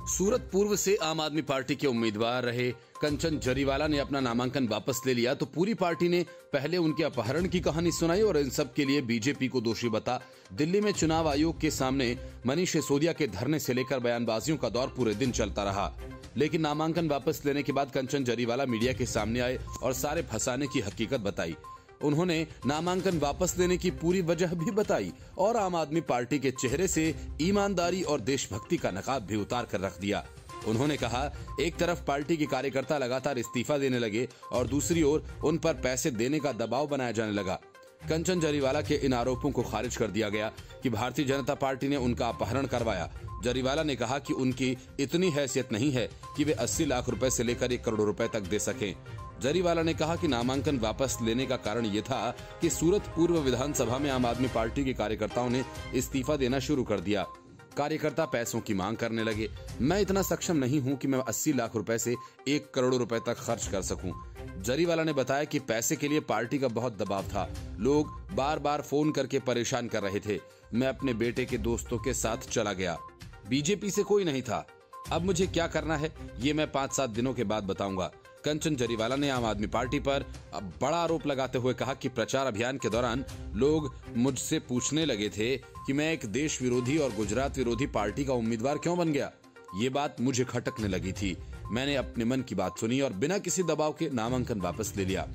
सूरत पूर्व से आम आदमी पार्टी के उम्मीदवार रहे कंचन जरीवाला ने अपना नामांकन वापस ले लिया तो पूरी पार्टी ने पहले उनके अपहरण की कहानी सुनाई और इन सब के लिए बीजेपी को दोषी बता दिल्ली में चुनाव आयोग के सामने मनीष सिसोदिया के धरने से लेकर बयानबाजियों का दौर पूरे दिन चलता रहा। लेकिन नामांकन वापस लेने के बाद कंचन जरीवाला मीडिया के सामने आए और सारे फंसाने की हकीकत बताई। उन्होंने नामांकन वापस लेने की पूरी वजह भी बताई और आम आदमी पार्टी के चेहरे से ईमानदारी और देशभक्ति का नकाब भी उतार कर रख दिया। उन्होंने कहा, एक तरफ पार्टी के कार्यकर्ता लगातार इस्तीफा देने लगे और दूसरी ओर उन पर पैसे देने का दबाव बनाया जाने लगा। कंचन जरीवाला के इन आरोपों को खारिज कर दिया गया कि भारतीय जनता पार्टी ने उनका अपहरण करवाया। जरीवाला ने कहा कि उनकी इतनी हैसियत नहीं है कि वे 80 लाख रुपए से लेकर 1 करोड़ रुपए तक दे सकें। जरीवाला ने कहा कि नामांकन वापस लेने का कारण ये था कि सूरत पूर्व विधानसभा में आम आदमी पार्टी के कार्यकर्ताओं ने इस्तीफा देना शुरू कर दिया। कार्यकर्ता पैसों की मांग करने लगे। मैं इतना सक्षम नहीं हूं कि मैं 80 लाख रुपए से 1 करोड़ रुपए तक खर्च कर सकूं। जरीवाला ने बताया कि पैसे के लिए पार्टी का बहुत दबाव था। लोग बार बार फोन करके परेशान कर रहे थे। मैं अपने बेटे के दोस्तों के साथ चला गया। बीजेपी से कोई नहीं था। अब मुझे क्या करना है ये मैं 5-7 दिनों के बाद बताऊंगा। कंचन जरीवाला ने आम आदमी पार्टी पर बड़ा आरोप लगाते हुए कहा कि प्रचार अभियान के दौरान लोग मुझसे पूछने लगे थे कि मैं एक देश विरोधी और गुजरात विरोधी पार्टी का उम्मीदवार क्यों बन गया। ये बात मुझे खटकने लगी थी। मैंने अपने मन की बात सुनी और बिना किसी दबाव के नामांकन वापस ले लिया।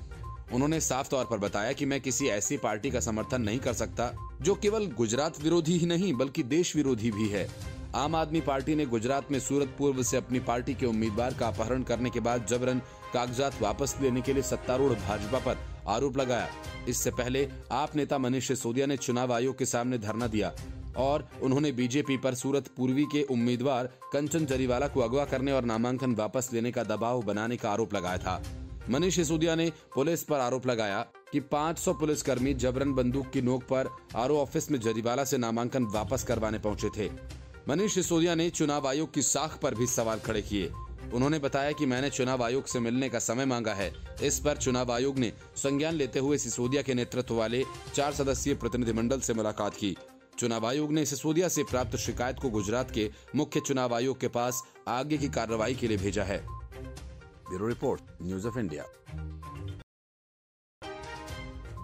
उन्होंने साफ तौर पर बताया कि मैं किसी ऐसी पार्टी का समर्थन नहीं कर सकता जो केवल गुजरात विरोधी ही नहीं बल्कि देश विरोधी भी है। आम आदमी पार्टी ने गुजरात में सूरत पूर्व से अपनी पार्टी के उम्मीदवार का अपहरण करने के बाद जबरन कागजात वापस लेने के लिए सत्तारूढ़ भाजपा पर आरोप लगाया। इससे पहले आप नेता मनीष सिसोदिया ने चुनाव आयोग के सामने धरना दिया और उन्होंने बीजेपी पर सूरत पूर्वी के उम्मीदवार कंचन जरीवाला को अगवा करने और नामांकन वापस लेने का दबाव बनाने का आरोप लगाया था। मनीष सिसोदिया ने पुलिस पर आरोप लगाया कि 500 पुलिसकर्मी जबरन बंदूक की नोक पर आरओ ऑफिस में जरीवाला से नामांकन वापस करवाने पहुंचे थे। मनीष सिसोदिया ने चुनाव आयोग की साख पर भी सवाल खड़े किए। उन्होंने बताया कि मैंने चुनाव आयोग से मिलने का समय मांगा है। इस पर चुनाव आयोग ने संज्ञान लेते हुए सिसोदिया के नेतृत्व वाले 4 सदस्यीय प्रतिनिधिमंडल से मुलाकात की। चुनाव आयोग ने सिसोदिया से प्राप्त शिकायत को गुजरात के मुख्य चुनाव आयोग के पास आगे की कार्रवाई के लिए भेजा है। Bureau report, news of India.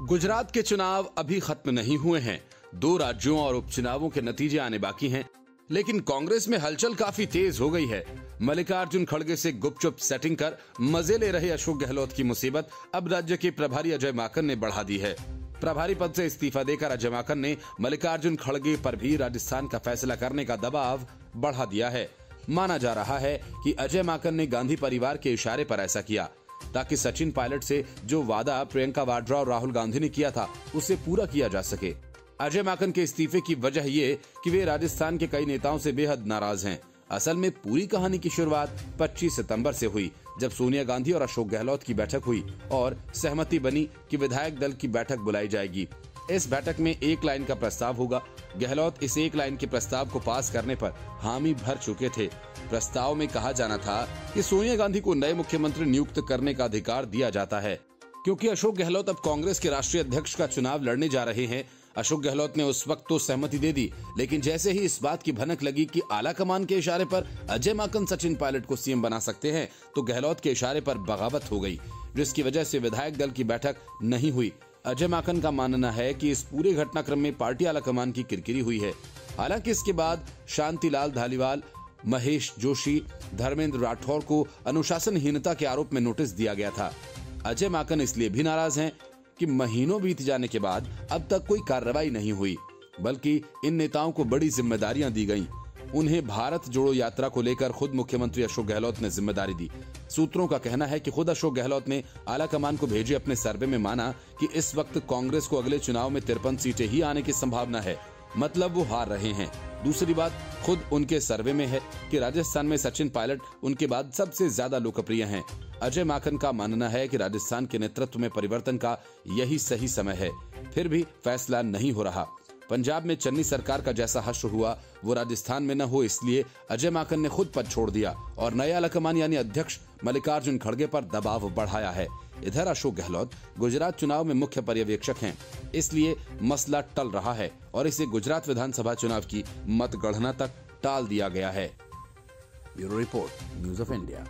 Gujarat के चुनाव अभी खत्म नहीं हुए हैं। 2 राज्यों और उपचुनावों के नतीजे आने बाकी हैं, लेकिन कांग्रेस में हलचल काफी तेज हो गई है। मल्लिकार्जुन खड़गे से गुपचुप सेटिंग कर मजे ले रहे अशोक गहलोत की मुसीबत अब राज्य के प्रभारी अजय माकन ने बढ़ा दी है। प्रभारी पद से इस्तीफा देकर अजय माकन ने मल्लिकार्जुन खड़गे पर भी राजस्थान का फैसला करने का दबाव बढ़ा दिया है। माना जा रहा है कि अजय माकन ने गांधी परिवार के इशारे पर ऐसा किया ताकि सचिन पायलट से जो वादा प्रियंका वाड्रा और राहुल गांधी ने किया था उसे पूरा किया जा सके। अजय माकन के इस्तीफे की वजह ये कि वे राजस्थान के कई नेताओं से बेहद नाराज हैं। असल में पूरी कहानी की शुरुआत 25 सितंबर से हुई, जब सोनिया गांधी और अशोक गहलोत की बैठक हुई और सहमति बनी कि विधायक दल की बैठक बुलाई जाएगी। इस बैठक में 1 लाइन का प्रस्ताव होगा। गहलोत इस 1 लाइन के प्रस्ताव को पास करने पर हामी भर चुके थे। प्रस्ताव में कहा जाना था कि सोनिया गांधी को नए मुख्यमंत्री नियुक्त करने का अधिकार दिया जाता है। क्योंकि अशोक गहलोत अब कांग्रेस के राष्ट्रीय अध्यक्ष का चुनाव लड़ने जा रहे हैं, अशोक गहलोत ने उस वक्त तो सहमति दे दी, लेकिन जैसे ही इस बात की भनक लगी कि आला कमान के इशारे पर अजय माकन सचिन पायलट को सीएम बना सकते हैं, तो गहलोत के इशारे पर बगावत हो गई, जिसकी वजह से विधायक दल की बैठक नहीं हुई। अजय माकन का मानना है कि इस पूरे घटनाक्रम में पार्टी आला कमान की किरकिरी हुई है। हालांकि इसके बाद शांतिलाल धालीवाल, महेश जोशी, धर्मेंद्र राठौर को अनुशासनहीनता के आरोप में नोटिस दिया गया था। अजय माकन इसलिए भी नाराज हैं कि महीनों बीत जाने के बाद अब तक कोई कार्रवाई नहीं हुई, बल्कि इन नेताओं को बड़ी जिम्मेदारियां दी गईं। उन्हें भारत जोड़ो यात्रा को लेकर खुद मुख्यमंत्री अशोक गहलोत ने जिम्मेदारी दी। सूत्रों का कहना है कि खुद अशोक गहलोत ने आला कमान को भेजे अपने सर्वे में माना कि इस वक्त कांग्रेस को अगले चुनाव में 53 सीटें ही आने की संभावना है, मतलब वो हार रहे हैं। दूसरी बात खुद उनके सर्वे में है कि राजस्थान में सचिन पायलट उनके बाद सबसे ज्यादा लोकप्रिय हैं। अजय माकन का मानना है कि राजस्थान के नेतृत्व में परिवर्तन का यही सही समय है, फिर भी फैसला नहीं हो रहा। पंजाब में चन्नी सरकार का जैसा हश्र हुआ वो राजस्थान में न हो, इसलिए अजय माकन ने खुद पद छोड़ दिया और नए आलाकमान यानी अध्यक्ष मल्लिकार्जुन खड़गे पर दबाव बढ़ाया है। इधर अशोक गहलोत गुजरात चुनाव में मुख्य पर्यवेक्षक हैं, इसलिए मसला टल रहा है और इसे गुजरात विधानसभा चुनाव की मतगणना तक टाल दिया गया है। Bureau report, news of India.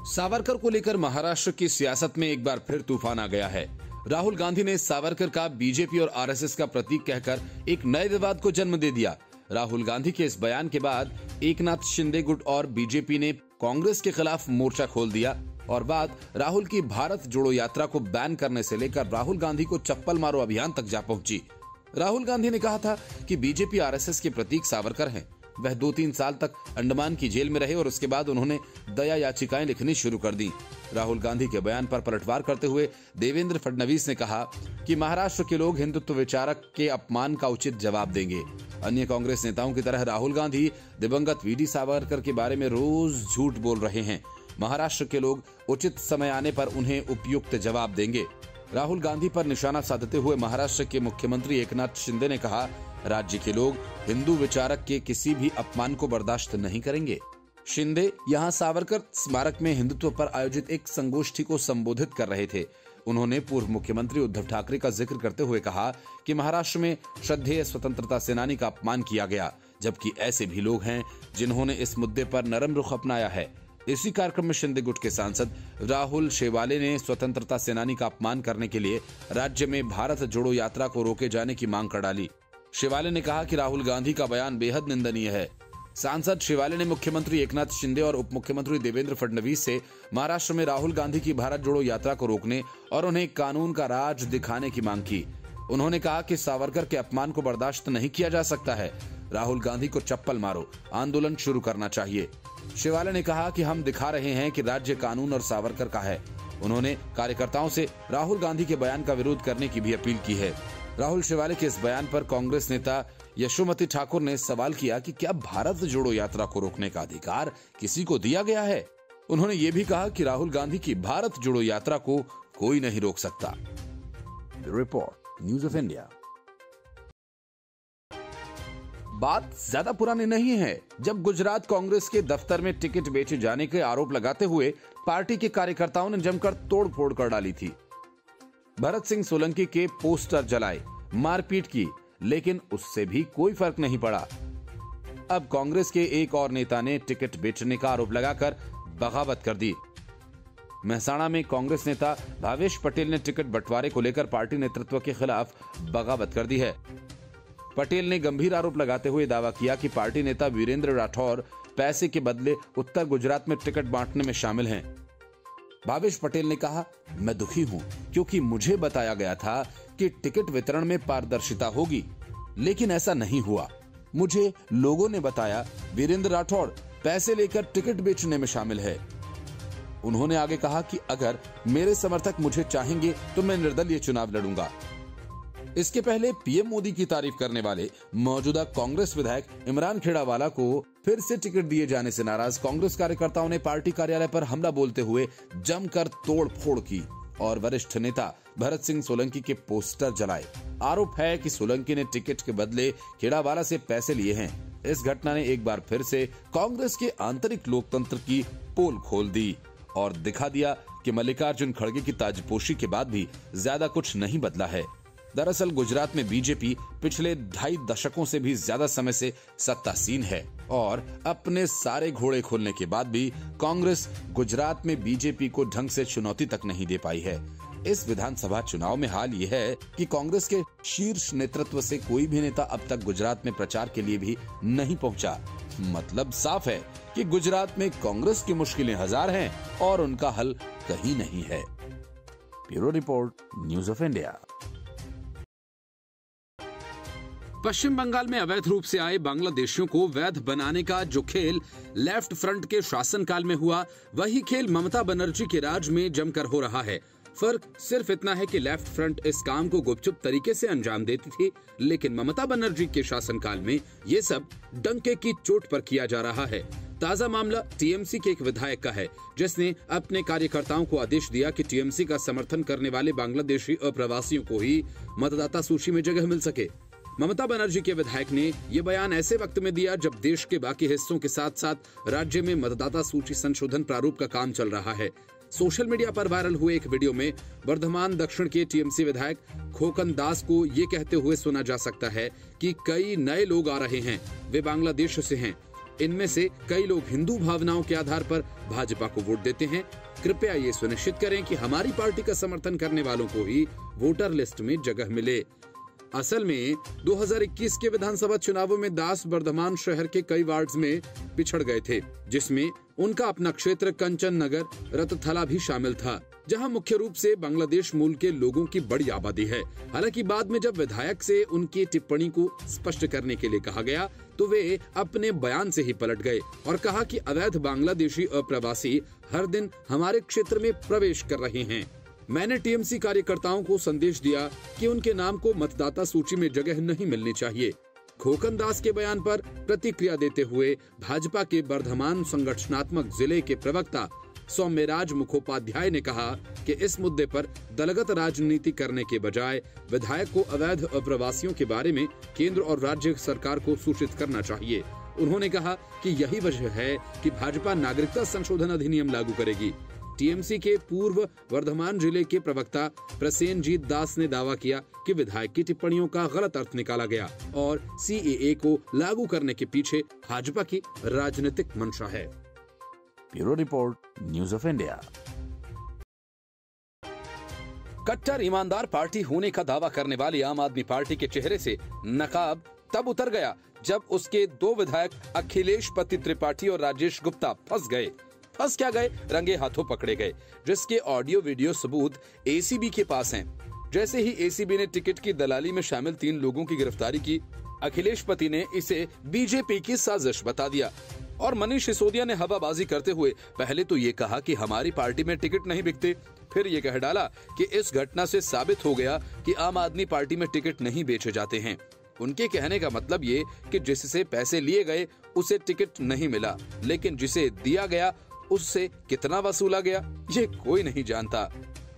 Savarkar को लेकर महाराष्ट्र की सियासत में एक बार फिर तूफान आ गया है। राहुल गांधी ने सावरकर का बीजेपी और आरएसएस का प्रतीक कहकर एक नए विवाद को जन्म दे दिया। राहुल गांधी के इस बयान के बाद एकनाथ शिंदे गुट और बीजेपी ने कांग्रेस के खिलाफ मोर्चा खोल दिया और बात राहुल की भारत जोड़ो यात्रा को बैन करने से लेकर राहुल गांधी को चप्पल मारो अभियान तक जा पहुंची। राहुल गांधी ने कहा था कि बीजेपी आरएसएस के प्रतीक सावरकर हैं। वह 2-3 साल तक अंडमान की जेल में रहे और उसके बाद उन्होंने दया याचिकाएं लिखनी शुरू कर दी। राहुल गांधी के बयान पर पलटवार करते हुए देवेंद्र फडणवीस ने कहा कि महाराष्ट्र के लोग हिंदुत्व विचारक के अपमान का उचित जवाब देंगे। अन्य कांग्रेस नेताओं की तरह राहुल गांधी दिवंगत वीडी सावरकर के बारे में रोज झूठ बोल रहे हैं। महाराष्ट्र के लोग उचित समय आने पर उन्हें उपयुक्त जवाब देंगे। राहुल गांधी पर निशाना साधते हुए महाराष्ट्र के मुख्यमंत्री एकनाथ शिंदे ने कहा, राज्य के लोग हिंदू विचारक के किसी भी अपमान को बर्दाश्त नहीं करेंगे। शिंदे यहां सावरकर स्मारक में हिंदुत्व पर आयोजित एक संगोष्ठी को संबोधित कर रहे थे। उन्होंने पूर्व मुख्यमंत्री उद्धव ठाकरे का जिक्र करते हुए कहा कि महाराष्ट्र में श्रद्धेय स्वतंत्रता सेनानी का अपमान किया गया, जबकि ऐसे भी लोग हैं जिन्होंने इस मुद्दे पर नरम रुख अपनाया है। इसी कार्यक्रम में शिंदे गुट के सांसद राहुल शेवाले ने स्वतंत्रता सेनानी का अपमान करने के लिए राज्य में भारत जोड़ो यात्रा को रोके जाने की मांग कर डाली। शेवाले ने कहा कि राहुल गांधी का बयान बेहद निंदनीय है। सांसद शेवाले ने मुख्यमंत्री एकनाथ शिंदे और उप मुख्यमंत्री देवेंद्र फडणवीस से महाराष्ट्र में राहुल गांधी की भारत जोड़ो यात्रा को रोकने और उन्हें कानून का राज दिखाने की मांग की। उन्होंने कहा कि सावरकर के अपमान को बर्दाश्त नहीं किया जा सकता है। राहुल गांधी को चप्पल मारो आंदोलन शुरू करना चाहिए। शेवाले ने कहा कि हम दिखा रहे हैं कि राज्य कानून और सावरकर का है। उन्होंने कार्यकर्ताओं से राहुल गांधी के बयान का विरोध करने की भी अपील की है। राहुल शेवाले के इस बयान पर कांग्रेस नेता यशोमती ठाकुर ने सवाल किया कि क्या भारत जोड़ो यात्रा को रोकने का अधिकार किसी को दिया गया है। उन्होंने ये भी कहा कि राहुल गांधी की भारत जोड़ो यात्रा को कोई नहीं रोक सकता। Report, news of India. बात ज्यादा पुरानी नहीं है जब गुजरात कांग्रेस के दफ्तर में टिकट बेचे जाने के आरोप लगाते हुए पार्टी के कार्यकर्ताओं ने जमकर तोड़फोड़ कर डाली थी। भरत सिंह सोलंकी के पोस्टर जलाए, मारपीट की, लेकिन उससे भी कोई फर्क नहीं पड़ा। अब कांग्रेस के एक और नेता ने टिकट बेचने का आरोप लगाकर बगावत कर दी। मेहसाणा में कांग्रेस नेता भावेश पटेल ने टिकट बंटवारे को लेकर पार्टी नेतृत्व के खिलाफ बगावत कर दी है। पटेल ने गंभीर आरोप लगाते हुए दावा किया कि पार्टी नेता वीरेंद्र राठौर पैसे के बदले उत्तर गुजरात में टिकट बांटने में शामिल हैं। भावेश पटेल ने कहा, मैं दुखी हूं क्योंकि मुझे बताया गया था कि टिकट वितरण में पारदर्शिता होगी, लेकिन ऐसा नहीं हुआ। मुझे लोगों ने बताया वीरेंद्र राठौर पैसे लेकर टिकट बेचने में शामिल है। उन्होंने आगे कहा कि अगर मेरे समर्थक मुझे चाहेंगे तो मैं निर्दलीय चुनाव लड़ूंगा। इसके पहले पीएम मोदी की तारीफ करने वाले मौजूदा कांग्रेस विधायक इमरान खेड़ावाला को फिर से टिकट दिए जाने से नाराज कांग्रेस कार्यकर्ताओं ने पार्टी कार्यालय पर हमला बोलते हुए जमकर तोड़फोड़ की और वरिष्ठ नेता भरत सिंह सोलंकी के पोस्टर जलाए। आरोप है कि सोलंकी ने टिकट के बदले खेड़ावाला से पैसे लिए हैं। इस घटना ने एक बार फिर से कांग्रेस के आंतरिक लोकतंत्र की पोल खोल दी और दिखा दिया कि मल्लिकार्जुन खड़गे की ताजपोशी के बाद भी ज्यादा कुछ नहीं बदला है। दरअसल गुजरात में बीजेपी पिछले 2.5 दशकों से भी ज्यादा समय से सत्तासीन है और अपने सारे घोड़े खोलने के बाद भी कांग्रेस गुजरात में बीजेपी को ढंग से चुनौती तक नहीं दे पाई है। इस विधानसभा चुनाव में हाल ये है कि कांग्रेस के शीर्ष नेतृत्व से कोई भी नेता अब तक गुजरात में प्रचार के लिए भी नहीं पहुंचा। मतलब साफ है कि गुजरात में कांग्रेस की मुश्किलें हजार हैं और उनका हल कहीं नहीं है। Bureau report, news of India. Paschim Bengal में अवैध रूप से आए बांग्लादेशियों को वैध बनाने का जो खेल लेफ्ट फ्रंट के शासनकाल में हुआ, वही खेल ममता बनर्जी के राज में जमकर हो रहा है। फर्क सिर्फ इतना है कि लेफ्ट फ्रंट इस काम को गुपचुप तरीके से अंजाम देती थी, लेकिन ममता बनर्जी के शासनकाल में ये सब डंके की चोट पर किया जा रहा है। ताजा मामला टीएमसी के एक विधायक का है, जिसने अपने कार्यकर्ताओं को आदेश दिया कि टीएमसी का समर्थन करने वाले बांग्लादेशी अप्रवासियों को ही मतदाता सूची में जगह मिल सके। ममता बनर्जी के विधायक ने ये बयान ऐसे वक्त में दिया जब देश के बाकी हिस्सों के साथ साथ राज्य में मतदाता सूची संशोधन प्रारूप का काम चल रहा है। सोशल मीडिया पर वायरल हुए एक वीडियो में वर्धमान दक्षिण के टीएमसी विधायक खोकन दास को ये कहते हुए सुना जा सकता है कि कई नए लोग आ रहे हैं, वे बांग्लादेश से हैं। इनमें से कई लोग हिंदू भावनाओं के आधार पर भाजपा को वोट देते हैं। कृपया ये सुनिश्चित करें कि हमारी पार्टी का समर्थन करने वालों को ही वोटर लिस्ट में जगह मिले। असल में 2021 के विधानसभा चुनावों में दास वर्धमान शहर के कई वार्ड्स में पिछड़ गए थे, जिसमें उनका अपना क्षेत्र कंचन नगर रतथला भी शामिल था, जहां मुख्य रूप से बांग्लादेश मूल के लोगों की बड़ी आबादी है। हालांकि बाद में जब विधायक से उनकी टिप्पणी को स्पष्ट करने के लिए कहा गया तो वे अपने बयान से ही पलट गए और कहा कि अवैध बांग्लादेशी अप्रवासी हर दिन हमारे क्षेत्र में प्रवेश कर रहे हैं। मैंने टीएमसी कार्यकर्ताओं को संदेश दिया कि उनके नाम को मतदाता सूची में जगह नहीं मिलनी चाहिए। खोकन दास के बयान पर प्रतिक्रिया देते हुए भाजपा के वर्धमान संगठनात्मक जिले के प्रवक्ता सौम्यराज मुखोपाध्याय ने कहा कि इस मुद्दे पर दलगत राजनीति करने के बजाय विधायक को अवैध अप्रवासियों के बारे में केंद्र और राज्य सरकार को सूचित करना चाहिए। उन्होंने कहा कि यही वजह है कि भाजपा नागरिकता संशोधन अधिनियम लागू करेगी। टीएमसी के पूर्व वर्धमान जिले के प्रवक्ता प्रसेनजीत दास ने दावा किया कि विधायक की टिप्पणियों का गलत अर्थ निकाला गया और सीएए को लागू करने के पीछे भाजपा की राजनीतिक मंशा है। Bureau report, news of India. कट्टर ईमानदार पार्टी होने का दावा करने वाली आम आदमी पार्टी के चेहरे से नकाब तब उतर गया जब उसके दो विधायक अखिलेश पति त्रिपाठी और राजेश गुप्ता फंस क्या गए, रंगे हाथों पकड़े गए, जिसके ऑडियो वीडियो सबूत एसीबी के पास हैं। जैसे ही एसीबी ने टिकट की दलाली में शामिल 3 लोगों की गिरफ्तारी की, अखिलेश पति ने इसे बीजेपी की साजिश बता दिया और मनीष सिसोदिया ने हवाबाजी करते हुए पहले तो ये कहा कि हमारी पार्टी में टिकट नहीं बिकते, फिर ये कह डाला कि इस घटना से साबित हो गया कि आम आदमी पार्टी में टिकट नहीं बेचे जाते हैं। उनके कहने का मतलब ये कि जिससे पैसे लिए गए उसे टिकट नहीं मिला, लेकिन जिसे दिया गया उससे कितना वसूला गया ये कोई नहीं जानता।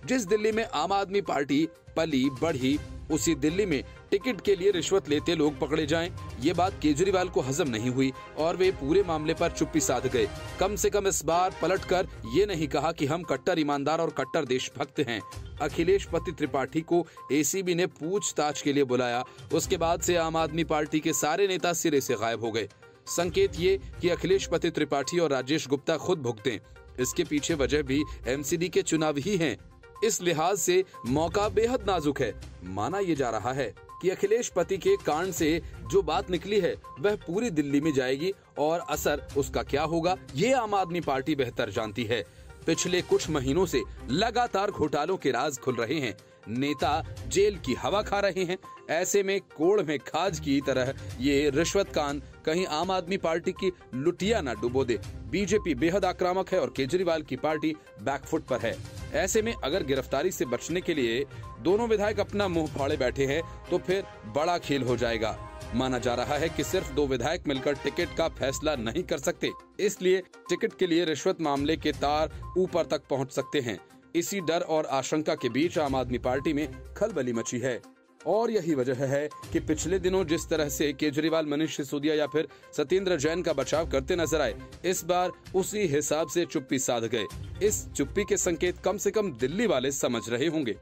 जिस दिल्ली में आम आदमी पार्टी पली बढ़ी, उसी दिल्ली में टिकट के लिए रिश्वत लेते लोग पकड़े जाएं, ये बात केजरीवाल को हजम नहीं हुई और वे पूरे मामले पर चुप्पी साध गए। कम से कम इस बार पलटकर ये नहीं कहा कि हम कट्टर ईमानदार और कट्टर देशभक्त हैं। अखिलेश पति त्रिपाठी को एसीबी ने पूछताछ के लिए बुलाया, उसके बाद से आम आदमी पार्टी के सारे नेता सिरे से गायब हो गए। संकेत ये कि अखिलेश पति त्रिपाठी और राजेश गुप्ता खुद भुगते। इसके पीछे वजह भी एमसीडी के चुनाव ही हैं। इस लिहाज से मौका बेहद नाजुक है। माना यह जा रहा है कि अखिलेश पति के कांड से जो बात निकली है वह पूरी दिल्ली में जाएगी और असर उसका क्या होगा ये आम आदमी पार्टी बेहतर जानती है। पिछले कुछ महीनों से लगातार घोटालों के राज खुल रहे हैं, नेता जेल की हवा खा रहे हैं। ऐसे में कोड़ में खाज की तरह ये रिश्वत कांड कहीं आम आदमी पार्टी की लुटिया न डुबो दे। बीजेपी बेहद आक्रामक है और केजरीवाल की पार्टी बैकफुट पर है। ऐसे में अगर गिरफ्तारी से बचने के लिए दोनों विधायक अपना मुंह फाड़े बैठे हैं तो फिर बड़ा खेल हो जाएगा। माना जा रहा है कि सिर्फ 2 विधायक मिलकर टिकट का फैसला नहीं कर सकते, इसलिए टिकट के लिए रिश्वत मामले के तार ऊपर तक पहुंच सकते हैं। इसी डर और आशंका के बीच आम आदमी पार्टी में खलबली मची है और यही वजह है कि पिछले दिनों जिस तरह से केजरीवाल मनीष सिसोदिया या फिर सत्येंद्र जैन का बचाव करते नजर आए, इस बार उसी हिसाब से चुप्पी साध गए। इस चुप्पी के संकेत कम से कम दिल्ली वाले समझ रहे होंगे।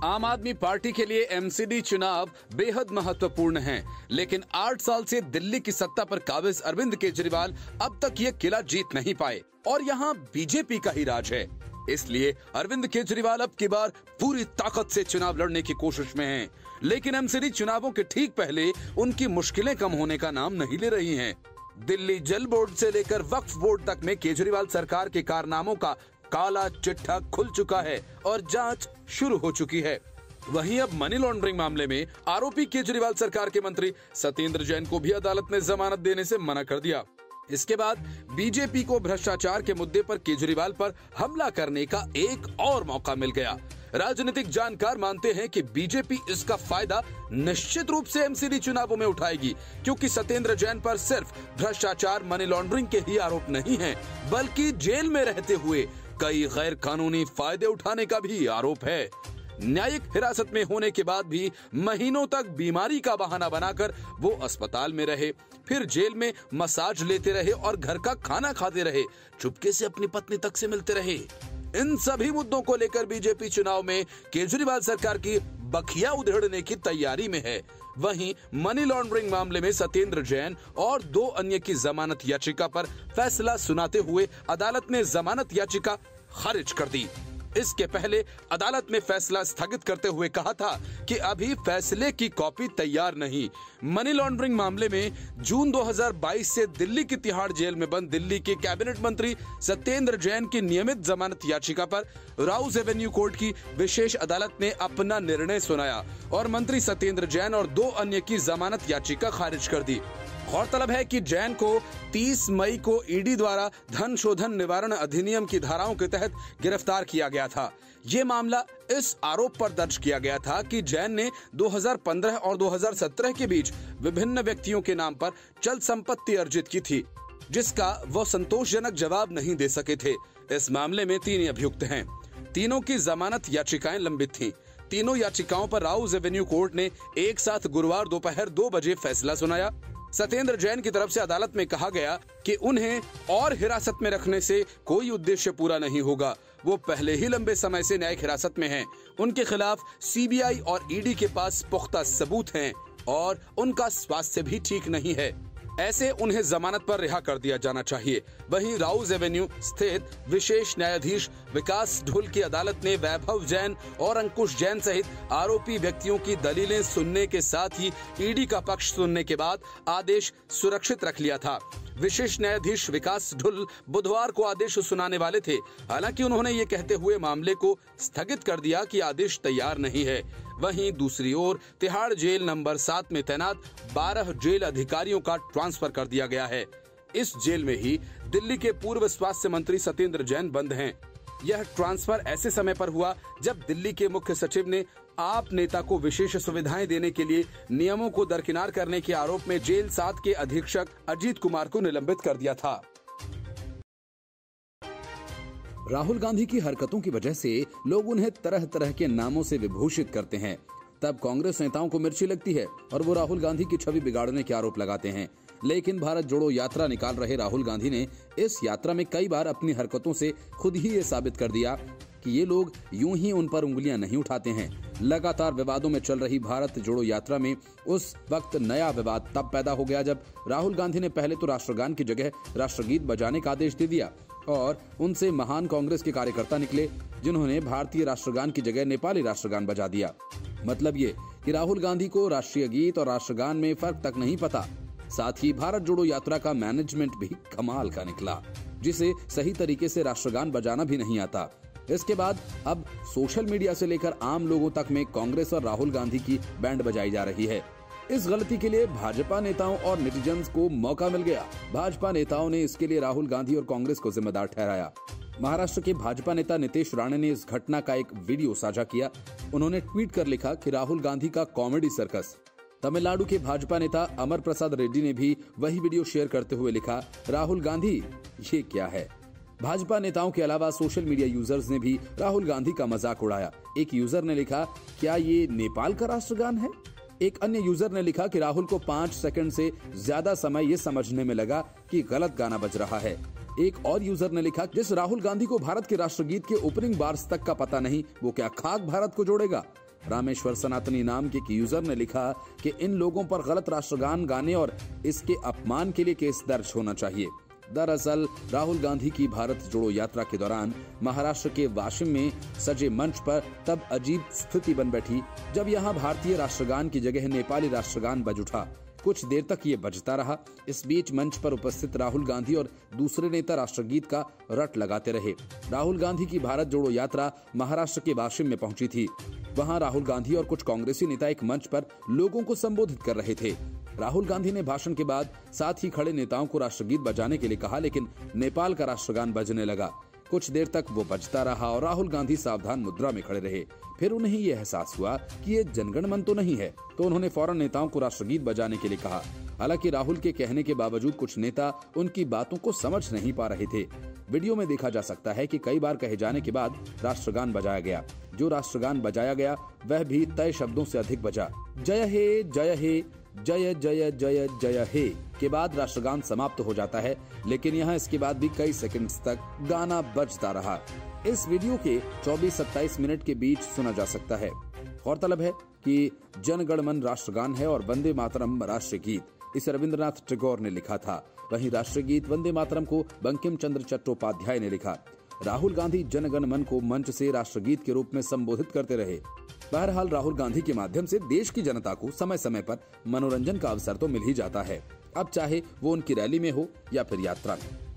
आम आदमी पार्टी के लिए एमसीडी चुनाव बेहद महत्वपूर्ण है, लेकिन 8 साल से दिल्ली की सत्ता पर काबिज अरविंद केजरीवाल अब तक ये किला जीत नहीं पाए और यहाँ बीजेपी का ही राज है। इसलिए अरविंद केजरीवाल अब की बार पूरी ताकत से चुनाव लड़ने की कोशिश में हैं। लेकिन एमसीडी चुनावों के ठीक पहले उनकी मुश्किलें कम होने का नाम नहीं ले रही हैं। दिल्ली जल बोर्ड से लेकर वक्फ बोर्ड तक में केजरीवाल सरकार के कारनामों का काला चिट्ठा खुल चुका है और जांच शुरू हो चुकी है। वहीं अब मनी लॉन्ड्रिंग मामले में आरोपी केजरीवाल सरकार के मंत्री सत्येंद्र जैन को भी अदालत ने जमानत देने से मना कर दिया। इसके बाद बीजेपी को भ्रष्टाचार के मुद्दे पर केजरीवाल पर हमला करने का एक और मौका मिल गया। राजनीतिक जानकार मानते हैं कि बीजेपी इसका फायदा निश्चित रूप से एमसीडी चुनावों में उठाएगी, क्योंकि सत्येंद्र जैन पर सिर्फ भ्रष्टाचार मनी लॉन्ड्रिंग के ही आरोप नहीं है, बल्कि जेल में रहते हुए कई गैर कानूनी फायदे उठाने का भी आरोप है। न्यायिक हिरासत में होने के बाद भी महीनों तक बीमारी का बहाना बनाकर वो अस्पताल में रहे, फिर जेल में मसाज लेते रहे और घर का खाना खाते रहे, चुपके से अपनी पत्नी तक से मिलते रहे। इन सभी मुद्दों को लेकर बीजेपी चुनाव में केजरीवाल सरकार की बखिया उधेड़ने की तैयारी में है। वहीं मनी लॉन्ड्रिंग मामले में सत्येंद्र जैन और 2 अन्य की जमानत याचिका पर फैसला सुनाते हुए अदालत ने जमानत याचिका खारिज कर दी। इसके पहले अदालत में फैसला स्थगित करते हुए कहा था कि अभी फैसले की कॉपी तैयार नहीं। मनी लॉन्ड्रिंग मामले में जून 2022 से दिल्ली की तिहाड़ जेल में बंद दिल्ली के कैबिनेट मंत्री सत्येंद्र जैन की नियमित जमानत याचिका पर राउज एवेन्यू कोर्ट की विशेष अदालत ने अपना निर्णय सुनाया और मंत्री सत्येंद्र जैन और 2 अन्य की जमानत याचिका खारिज कर दी। गौरतलब है कि जैन को 30 मई को ईडी द्वारा धन शोधन निवारण अधिनियम की धाराओं के तहत गिरफ्तार किया गया था। ये मामला इस आरोप पर दर्ज किया गया था कि जैन ने 2015 और 2017 के बीच विभिन्न व्यक्तियों के नाम पर चल संपत्ति अर्जित की थी, जिसका वो संतोषजनक जवाब नहीं दे सके थे। इस मामले में 3 अभियुक्त हैं। तीनों की जमानत याचिकाएं लंबित थीं। तीनों याचिकाओं पर राउज एवेन्यू कोर्ट ने एक साथ गुरुवार दोपहर 2 बजे फैसला सुनाया। सत्येंद्र जैन की तरफ से अदालत में कहा गया कि उन्हें और हिरासत में रखने से कोई उद्देश्य पूरा नहीं होगा। वो पहले ही लंबे समय से न्यायिक हिरासत में हैं। उनके खिलाफ सीबीआई और ईडी के पास पुख्ता सबूत हैं और उनका स्वास्थ्य भी ठीक नहीं है। ऐसे उन्हें जमानत पर रिहा कर दिया जाना चाहिए। वहीं राउज एवेन्यू स्थित विशेष न्यायाधीश विकास ढुल की अदालत ने वैभव जैन और अंकुश जैन सहित आरोपी व्यक्तियों की दलीलें सुनने के साथ ही ईडी का पक्ष सुनने के बाद आदेश सुरक्षित रख लिया था। विशेष न्यायाधीश विकास ढुल बुधवार को आदेश सुनाने वाले थे। हालांकि उन्होंने ये कहते हुए मामले को स्थगित कर दिया कि आदेश तैयार नहीं है। वहीं दूसरी ओर तिहाड़ जेल नंबर 7 में तैनात 12 जेल अधिकारियों का ट्रांसफर कर दिया गया है। इस जेल में ही दिल्ली के पूर्व स्वास्थ्य मंत्री सत्येंद्र जैन बंद हैं। यह ट्रांसफर ऐसे समय पर हुआ जब दिल्ली के मुख्य सचिव ने आप नेता को विशेष सुविधाएं देने के लिए नियमों को दरकिनार करने के आरोप में जेल 7 के अधीक्षक अजीत कुमार को निलंबित कर दिया था। राहुल गांधी की हरकतों की वजह से लोग उन्हें तरह तरह के नामों से विभूषित करते हैं। तब कांग्रेस नेताओं को मिर्ची लगती है और वो राहुल गांधी की छवि बिगाड़ने के आरोप लगाते हैं। लेकिन भारत जोड़ो यात्रा निकाल रहे राहुल गांधी ने इस यात्रा में कई बार अपनी हरकतों से खुद ही ये साबित कर दिया कि ये लोग यूं ही उन पर उंगलियां नहीं उठाते हैं। लगातार विवादों में चल रही भारत जोड़ो यात्रा में उस वक्त नया विवाद तब पैदा हो गया जब राहुल गांधी ने पहले तो राष्ट्रगान की जगह राष्ट्रगीत बजाने का आदेश दे दिया और उनसे महान कांग्रेस के कार्यकर्ता निकले जिन्होंने भारतीय राष्ट्रगान की जगह नेपाली राष्ट्रगान बजा दिया। मतलब ये कि राहुल गांधी को राष्ट्रीय गीत और राष्ट्रगान में फर्क तक नहीं पता। साथ ही भारत जोड़ो यात्रा का मैनेजमेंट भी कमाल का निकला, जिसे सही तरीके से राष्ट्रगान बजाना भी नहीं आता। इसके बाद अब सोशल मीडिया से लेकर आम लोगों तक में कांग्रेस और राहुल गांधी की बैंड बजाई जा रही है। इस गलती के लिए भाजपा नेताओं और नेटिजन्स को मौका मिल गया। भाजपा नेताओं ने इसके लिए राहुल गांधी और कांग्रेस को जिम्मेदार ठहराया। महाराष्ट्र के भाजपा नेता नीतीश राणे ने इस घटना का एक वीडियो साझा किया। उन्होंने ट्वीट कर लिखा कि राहुल गांधी का कॉमेडी सर्कस। तमिलनाडु के भाजपा नेता अमर प्रसाद रेड्डी ने भी वही वीडियो शेयर करते हुए लिखा, राहुल गांधी ये क्या है। भाजपा नेताओं के अलावा सोशल मीडिया यूजर्स ने भी राहुल गांधी का मजाक उड़ाया। एक यूजर ने लिखा, क्या ये नेपाल का राष्ट्रगान है। एक अन्य यूजर ने लिखा कि राहुल को 5 सेकंड से ज्यादा समय ये समझने में लगा कि गलत गाना बज रहा है। एक और यूजर ने लिखा, जिस राहुल गांधी को भारत के राष्ट्रगीत के ओपनिंग बार्स तक का पता नहीं, वो क्या खाक भारत को जोड़ेगा। रामेश्वर सनातनी नाम के एक यूजर ने लिखा कि इन लोगों पर गलत राष्ट्रगान गाने और इसके अपमान के लिए केस दर्ज होना चाहिए। दरअसल राहुल गांधी की भारत जोड़ो यात्रा के दौरान महाराष्ट्र के वाशिम में सजे मंच पर तब अजीब स्थिति बन बैठी जब यहां भारतीय राष्ट्रगान की जगह नेपाली राष्ट्रगान बज उठा। कुछ देर तक ये बजता रहा। इस बीच मंच पर उपस्थित राहुल गांधी और दूसरे नेता राष्ट्रगीत का रट लगाते रहे। राहुल गांधी की भारत जोड़ो यात्रा महाराष्ट्र के वाशिम में पहुंची थी। वहां राहुल गांधी और कुछ कांग्रेसी नेता एक मंच पर लोगों को संबोधित कर रहे थे। राहुल गांधी ने भाषण के बाद साथ ही खड़े नेताओं को राष्ट्रगीत बजाने के लिए कहा, लेकिन नेपाल का राष्ट्रगान बजने लगा। कुछ देर तक वो बजता रहा और राहुल गांधी सावधान मुद्रा में खड़े रहे। फिर उन्हें ये एहसास हुआ कि ये जनगण मन तो नहीं है, तो उन्होंने फौरन नेताओं को राष्ट्रगीत बजाने के लिए कहा। हालांकि राहुल के कहने के बावजूद कुछ नेता उनकी बातों को समझ नहीं पा रहे थे। वीडियो में देखा जा सकता है कि कई बार कहे जाने के बाद राष्ट्रगान बजाया गया। जो राष्ट्रगान बजाया गया वह भी तय शब्दों से अधिक बजा। जय हे जय हे जय जय जय जय हे के बाद राष्ट्रगान समाप्त हो जाता है, लेकिन यहाँ इसके बाद भी कई सेकंड्स तक गाना बजता रहा। इस वीडियो के 24-27 मिनट के बीच सुना जा सकता है। गौरतलब है कि जन गण मन राष्ट्रगान है और वंदे मातरम राष्ट्रीय गीत इसे रविंद्रनाथ टैगोर ने लिखा था। वहीं राष्ट्रीय गीत वंदे मातरम को बंकिम चंद्र चट्टोपाध्याय ने लिखा। राहुल गांधी जन गण मन को मंच से राष्ट्रगीत के रूप में संबोधित करते रहे। बहरहाल राहुल गांधी के माध्यम से देश की जनता को समय समय पर मनोरंजन का अवसर तो मिल ही जाता है, अब चाहे वो उनकी रैली में हो या फिर यात्रा में।